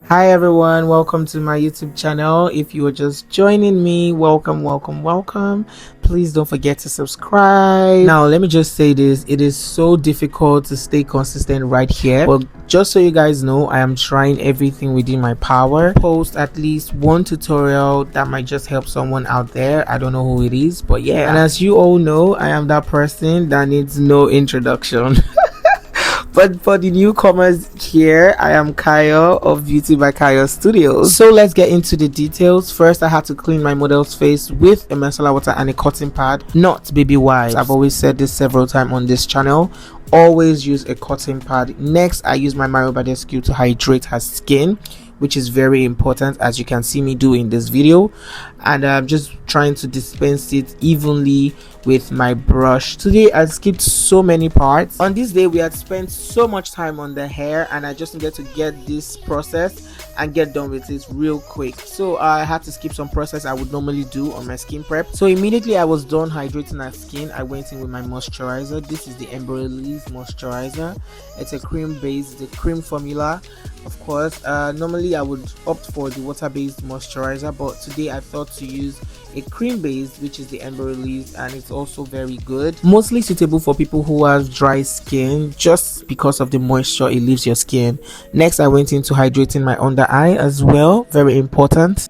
Hi everyone, welcome to my YouTube channel. If you are just joining me, welcome. Please don't forget to subscribe. Now let me just say this, it is so difficult to stay consistent right here, but just so you guys know, I am trying everything within my power. Post at least one tutorial that might just help someone out there. I don't know who it is, but yeah. And as you all know, I am that person that needs no introduction. But for the newcomers here, I am Kayo of Beauty by Kayo Studios. So let's get into the details. First, I had to clean my model's face with a micellar water and a cotton pad, not baby wipes. I've always said this several times on this channel. Always use a cotton pad. Next, I use my Mario Badescu to hydrate her skin, which is very important, as you can see me do in this video. And I'm just trying to dispense it evenly with my brush. Today I skipped so many parts. On this day we had spent so much time on the hair, and I just needed to get this process and get done with it real quick, so I had to skip some process I would normally do on my skin prep. So immediately I was done hydrating my skin, I went in with my moisturizer. This is the embroyolise moisturizer. It's a cream base, the cream formula, of course. Normally I would opt for the water-based moisturizer, but today I thought to use a cream base, which is the embroyolise, and it's also very good, mostly suitable for people who have dry skin just because of the moisture it leaves your skin. Next, I went into hydrating my under eye as well, very important.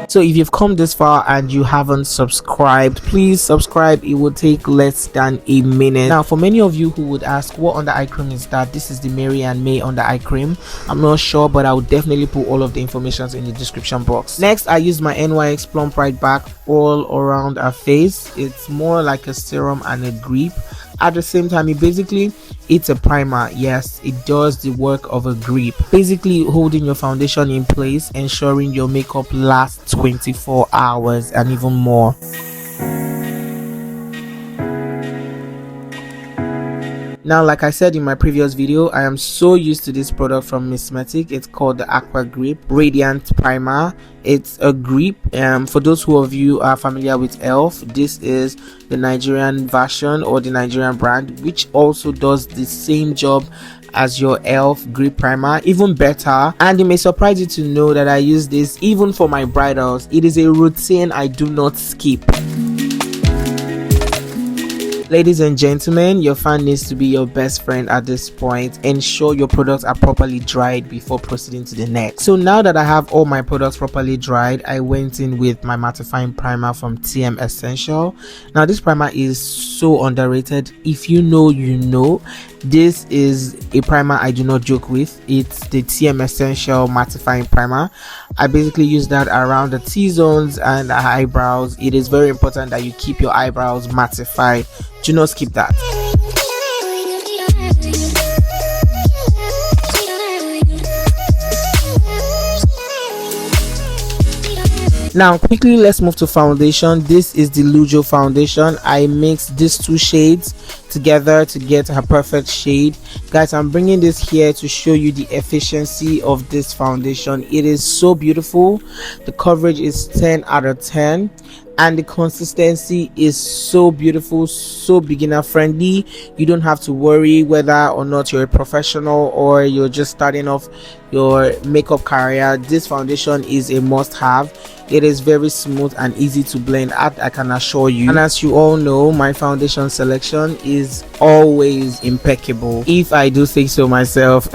So if you've come this far and you haven't subscribed, please subscribe. It will take less than a minute. Now, for many of you who would ask, what under eye cream is that? This is the Mary and May under eye cream. I'm not sure, but I will definitely put all of the information in the description box. Next, I used my NYX Plum Pride Bach all around her face. It's more like a serum and a grip. At the same time, it's a primer. Yes, it does the work of a grip, basically holding your foundation in place, ensuring your makeup lasts 24 hours and even more. Now, like I said in my previous video, I am so used to this product from Mismetic. It's called the Aqua Grip Radiant Primer. It's a grip. For those who of you are familiar with ELF, this is the Nigerian version or the Nigerian brand, which also does the same job as your ELF grip primer, even better. And it may surprise you to know that I use this even for my bridals. It is a routine I do not skip. Ladies and gentlemen, your fan needs to be your best friend at this point. Ensure your products are properly dried before proceeding to the next. So now that I have all my products properly dried, I went in with my mattifying primer from TM Essential. Now this primer is so underrated. If you know, you know. This is a primer I do not joke with. It's the TM Essential mattifying primer. I basically use that around the T-zones and the eyebrows. It is very important that you keep your eyebrows mattified. Do not skip that. Now quickly, let's move to foundation. This is the Lujo foundation. I mixed these two shades together to get a perfect shade. Guys, I'm bringing this here to show you the efficiency of this foundation. It is so beautiful. The coverage is 10 out of 10, and the consistency is so beautiful, so beginner friendly. You don't have to worry whether or not you're a professional or you're just starting off your makeup career. This foundation is a must-have. It is very smooth and easy to blend out, I can assure you. And as you all know, my foundation selection is always impeccable, if I do say so myself.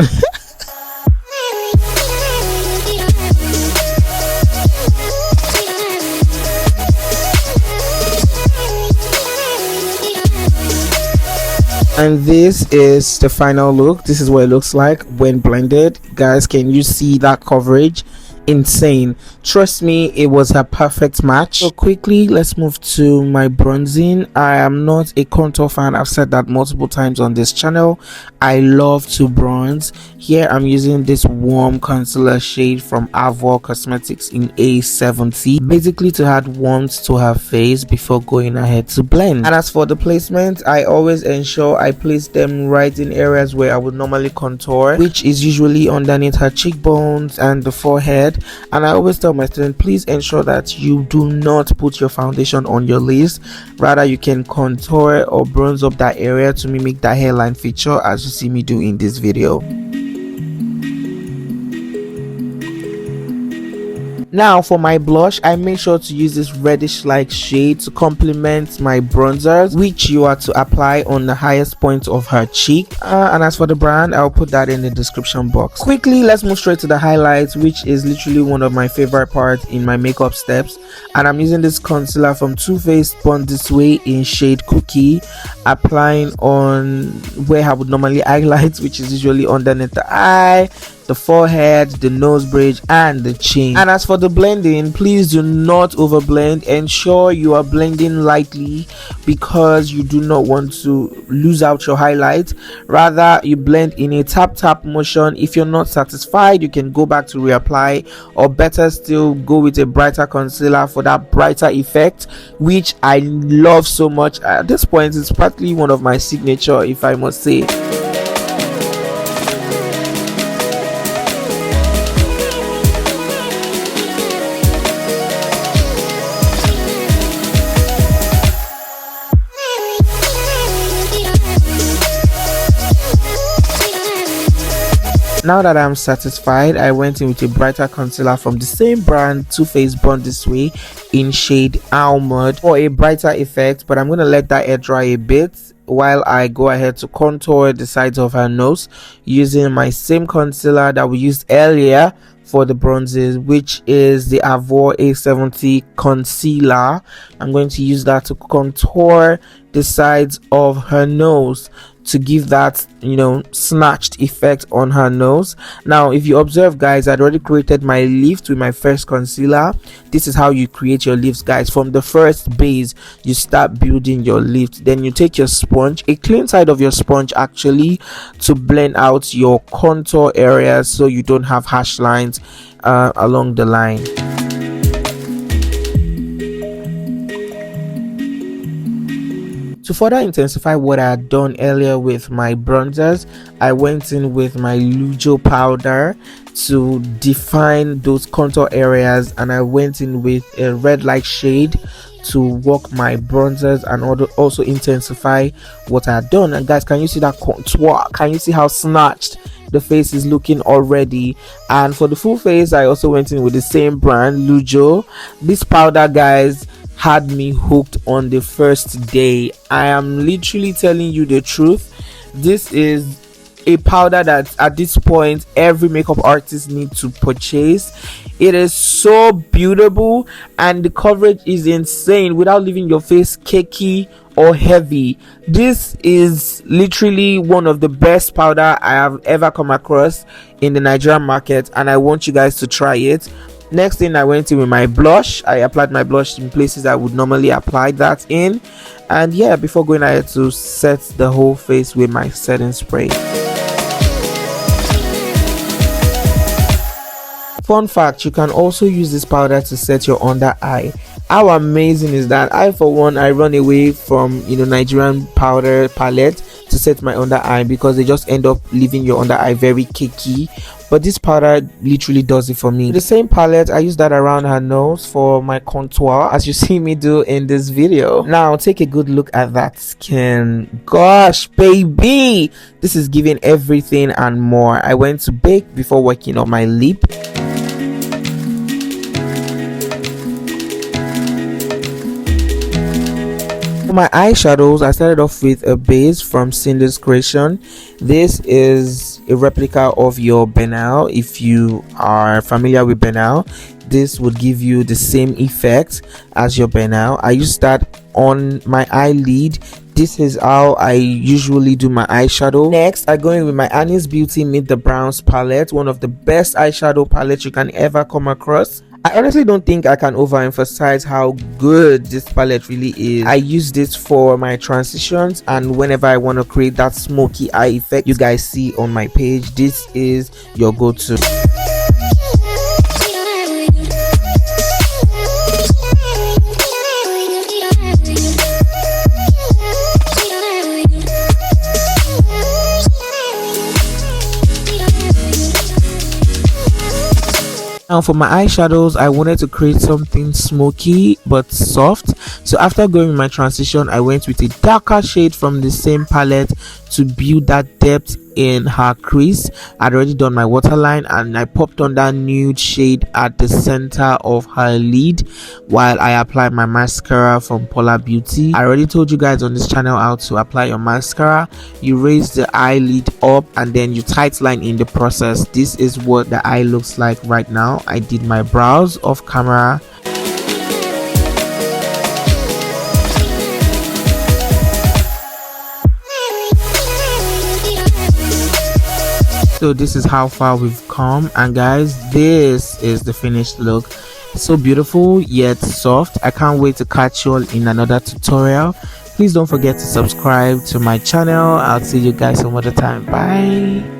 And this is the final look. This is what it looks like when blended. Guys, can you see that coverage? Insane. Trust me, it was a perfect match. So quickly, let's move to my bronzing. I am not a contour fan. I've said that multiple times on this channel. I love to bronze. Here I'm using this warm concealer shade from Avour Cosmetics in A70, basically to add warmth to her face before going ahead to blend. And as for the placement, I always ensure I place them right in areas where I would normally contour, which is usually underneath her cheekbones and the forehead. side. And I always tell my students, please ensure that you do not put your foundation on your lids. Rather, you can contour or bronze up that area to mimic that hairline feature as you see me do in this video. Now for my blush, I make sure to use this reddish like shade to complement my bronzers, which you are to apply on the highest point of her cheek. And as for the brand, I'll put that in the description box. Quickly, let's move straight to the highlights, which is literally one of my favorite parts in my makeup steps. And I'm using this concealer from Too Faced Born This Way in shade Cookie, applying on where I would normally highlight, which is usually underneath the eye, the forehead, the nose bridge, and the chin. And as for the blending, please do not overblend. Ensure you are blending lightly because you do not want to lose out your highlight. Rather, you blend in a tap motion. If you're not satisfied, you can go back to reapply, or better still, go with a brighter concealer for that brighter effect, which I love so much. At this point, it's practically one of my signature, if I must say. Now that I'm satisfied, I went in with a brighter concealer from the same brand, Too Faced Born This Way, in shade Almond for a brighter effect. But I'm going to let that air dry a bit while I go ahead to contour the sides of her nose using my same concealer that we used earlier for the bronzes, which is the Avour A70 concealer. I'm going to use that to contour the sides of her nose to give that, snatched effect on her nose. Now, if you observe, guys, I'd already created my lift with my first concealer. This is how you create your lifts, guys. From the first base, you start building your lift. Then you take your sponge, a clean side of your sponge actually, to blend out your contour areas so you don't have harsh lines along the line. To further intensify what I had done earlier with my bronzers, I went in with my Lujo powder to define those contour areas, and I went in with a red light shade to work my bronzers and also intensify what I had done. And guys, can you see that contour? Can you see how snatched the face is looking already? And for the full face, I also went in with the same brand, Lujo. This powder, guys, had me hooked on the first day. I am literally telling you the truth. This is a powder that at this point every makeup artist needs to purchase. It is so beautiful and the coverage is insane without leaving your face cakey or heavy. This is literally one of the best powder I have ever come across in the Nigerian market, and I want you guys to try it. Next thing, I went in with my blush. I applied my blush in places I would normally apply that in, and yeah, before going ahead to set the whole face with my setting spray. Fun fact, you can also use this powder to set your under eye. How amazing is that? I, for one, I run away from Nigerian powder palette to set my under eye because they just end up leaving your under eye very cakey. But this powder literally does it for me. The same palette, I use that around her nose for my contour, as you see me do in this video. Now take a good look at that skin. Gosh, baby, this is giving everything and more. I went to bake before working on my lip. For my eyeshadows, I started off with a base from Cinder's Creation. This is a replica of your Benal. If you are familiar with Benal, this would give you the same effect as your Benal. I use that on my eyelid. This is how I usually do my eyeshadow. Next, I go in with my Annie's Beauty Meet the Browns palette, one of the best eyeshadow palettes you can ever come across. I honestly don't think I can overemphasize how good this palette really is. I use this for my transitions and whenever I want to create that smoky eye effect you guys see on my page. This is your go-to. Now for my eyeshadows, I wanted to create something smoky but soft. So after going with my transition, I went with a darker shade from the same palette to build that depth in her crease. I'd already done my waterline and I popped on that nude shade at the center of her lid while I applied my mascara from Polar Beauty. I already told you guys on this channel how to apply your mascara. You raise the eyelid up and then you tight line in the process. This is what the eye looks like right now. I did my brows off camera. So this is how far we've come, and guys, this is the finished look. So beautiful yet soft. I can't wait to catch you all in another tutorial. Please don't forget to subscribe to my channel. I'll see you guys some other time. Bye.